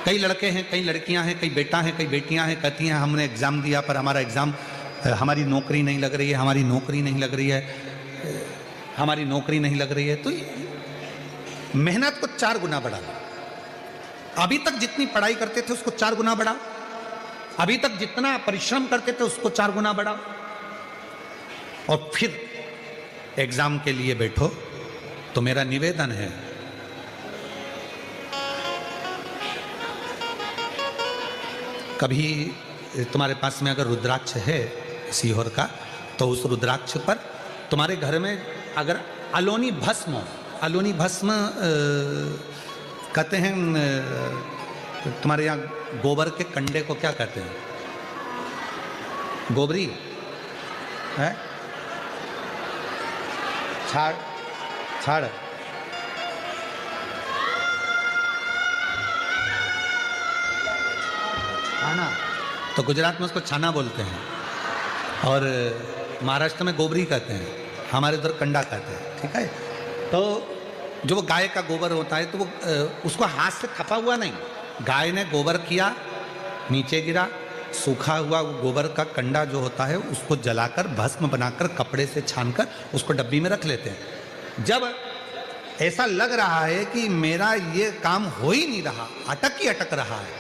कई लड़के हैं, कई लड़कियां हैं, कई बेटा हैं, कई बेटियां हैं, कहती हैं हमने एग्ज़ाम दिया पर हमारा एग्ज़ाम, हमारी नौकरी नहीं लग रही है, हमारी नौकरी नहीं लग रही है, हमारी नौकरी नहीं लग रही है। तो मेहनत को 4 गुना बढ़ा लो। अभी तक जितनी पढ़ाई करते थे उसको 4 गुना बढ़ाओ, अभी तक जितना परिश्रम करते थे उसको 4 गुना बढ़ाओ, और फिर एग्जाम के लिए बैठो। तो मेरा निवेदन है, कभी तुम्हारे पास में अगर रुद्राक्ष है सीहोर का, तो उस रुद्राक्ष पर तुम्हारे घर में अगर अलोनी भस्म हो, अलोनी भस्म कहते हैं, तुम्हारे यहाँ गोबर के कंडे को क्या कहते हैं? गोबरी है, छाड़, छाड़, छाना। तो गुजरात में उसको छाना बोलते हैं, और महाराष्ट्र में गोबरी कहते हैं, हमारे उधर कंडा कहते हैं। ठीक है। तो जो वो गाय का गोबर होता है, तो वो उसको हाथ से थपा हुआ नहीं, गाय ने गोबर किया, नीचे गिरा, सूखा हुआ वो गोबर का कंडा जो होता है उसको जलाकर भस्म बनाकर कपड़े से छानकर उसको डब्बी में रख लेते हैं। जब ऐसा लग रहा है कि मेरा ये काम हो ही नहीं रहा, अटक ही अटक रहा है,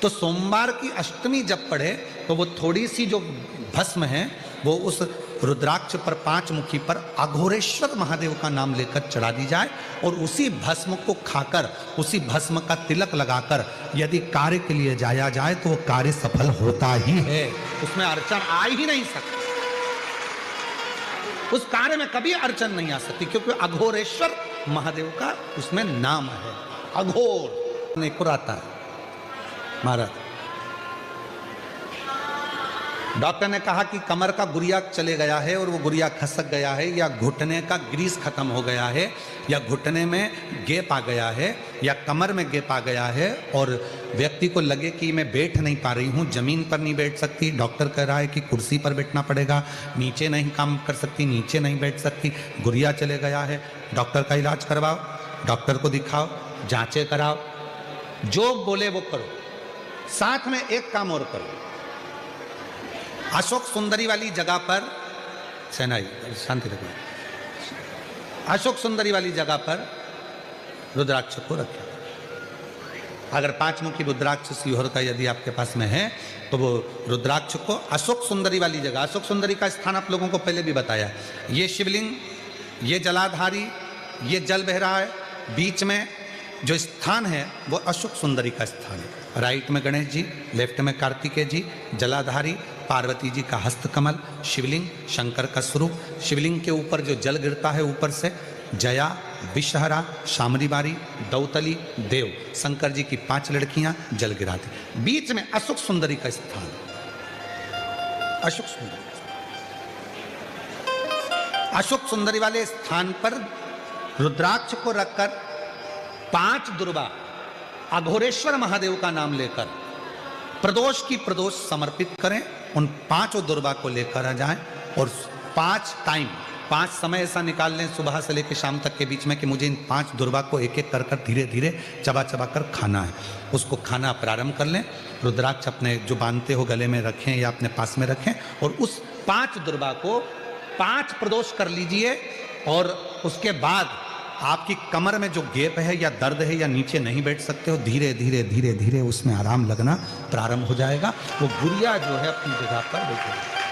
तो सोमवार की अष्टमी जब पढ़े तो वो थोड़ी सी जो भस्म है वो उस रुद्राक्ष पर, 5 मुखी पर अघोरेश्वर महादेव का नाम लेकर चढ़ा दी जाए, और उसी भस्म को खाकर, उसी भस्म का तिलक लगाकर यदि कार्य के लिए जाया जाए तो वो कार्य सफल होता ही है, उसमें अड़चन आ ही नहीं सकती। उस कार्य में कभी अड़चन नहीं आ सकती, क्योंकि अघोरेश्वर महादेव का उसमें नाम है। अघोर नहीं कुराता है महाराज। डॉक्टर ने कहा कि कमर का गुरिया चले गया है, और वो गुरिया खसक गया है, या घुटने का ग्रीस खत्म हो गया है, या घुटने में गैप आ गया है, या कमर में गैप आ गया है, और व्यक्ति को लगे कि मैं बैठ नहीं पा रही हूँ, जमीन पर नहीं बैठ सकती, डॉक्टर कह रहा है कि कुर्सी पर बैठना पड़ेगा, नीचे नहीं काम कर सकती, नीचे नहीं बैठ सकती, गुरिया चले गया है, डॉक्टर का इलाज करवाओ, डॉक्टर को दिखाओ, जांचें कराओ, जो बोले वो करो। साथ में एक काम और करो, अशोक सुंदरी वाली जगह पर, सेनाई शांति रखो, अशोक सुंदरी वाली जगह पर रुद्राक्ष को रखें। अगर 5 मुखी रुद्राक्ष सीहोर का यदि आपके पास में है, तो वो रुद्राक्ष को अशोक सुंदरी वाली जगह, अशोक सुंदरी का स्थान आप लोगों को पहले भी बताया, ये शिवलिंग, ये जलाधारी, ये जल बह रहा है, बीच में जो स्थान है वो अशोक सुंदरी का स्थान है। राइट में गणेश जी, लेफ्ट में कार्तिकेय जी, जलाधारी, पार्वती जी का हस्तकमल, शिवलिंग, शंकर का स्वरूप, शिवलिंग के ऊपर जो जल गिरता है ऊपर से, जया, विषहरा, शामरीबारी, दौतली, देव, शंकर जी की 5 लड़कियां जल गिराती, बीच में अशोक सुंदरी का स्थान, अशोक सुंदरी, अशोक सुंदरी वाले स्थान पर रुद्राक्ष को रखकर 5 दुर्बा अघोरेश्वर महादेव का नाम लेकर प्रदोष की प्रदोष समर्पित करें। उन 5 दुर्बा को लेकर आ जाएं, और 5 टाइम, 5 समय ऐसा निकाल लें सुबह से लेकर शाम तक के बीच में कि मुझे इन 5 दुर्बा को एक एक कर धीरे धीरे चबा चबा कर खाना है। उसको खाना प्रारंभ कर लें, रुद्राक्ष अपने जो बांधते हो गले में रखें या अपने पास में रखें, और उस 5 दुर्बा को 5 प्रदोष कर लीजिए, और उसके बाद आपकी कमर में जो गैप है या दर्द है या नीचे नहीं बैठ सकते हो, धीरे धीरे धीरे धीरे उसमें आराम लगना प्रारंभ हो जाएगा। वो गुड़िया जो है अपनी जगह पर बैठेगी।